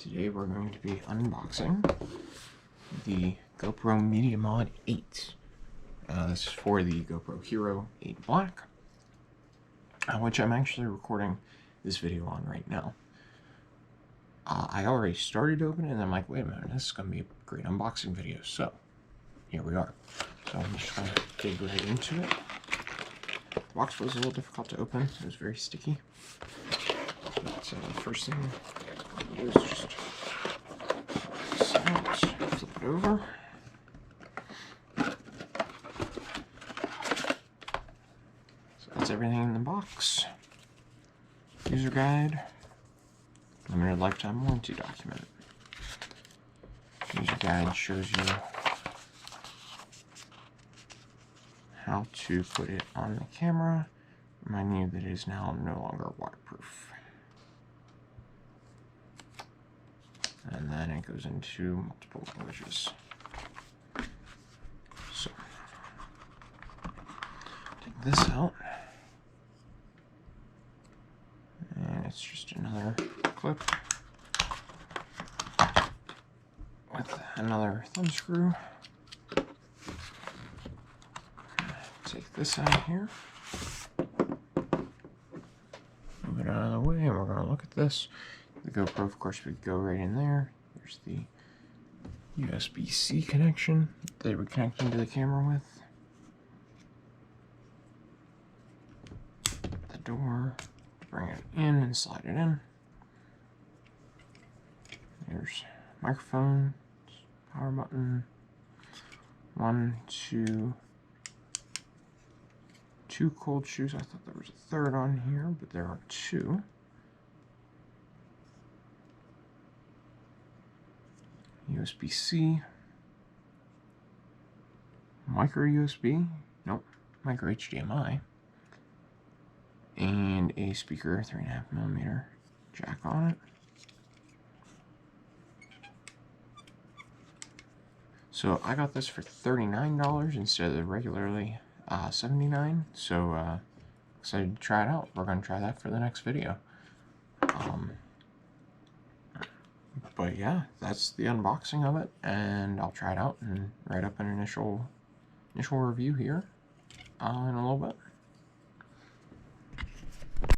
Today we're going to be unboxing the GoPro MediaMod8. This is for the GoPro Hero 8 Black, which I'm actually recording this video on right now. I already started to open it and I'm like, wait a minute, this is going to be a great unboxing video. So, here we are. So I'm just going to dig right into it. The box was a little difficult to open. It was very sticky. But the first thing I do is just flip it over. So that's everything in the box. User guide. Limited lifetime warranty document. User guide shows you how to put it on the camera, reminding you that it is now no longer waterproof. And then it goes into multiple languages. So, take this out. And it's just another clip with another thumb screw. Take this out of here. Move it out of the way, and we're going to look at this. The GoPro, of course, would go right in there. There's the USB-C connection that they would connect into the camera with. The door to bring it in and slide it in. There's microphone, power button, 1, 2, 2 cold shoes. I thought there was a third on here, but there are 2. USB-C, micro USB, nope, micro HDMI, and a speaker 3.5mm jack on it. So I got this for $39 instead of the regularly $79. So excited to try it out. We're going to try that for the next video. But yeah, that's the unboxing of it, and I'll try it out and write up an initial review here in a little bit.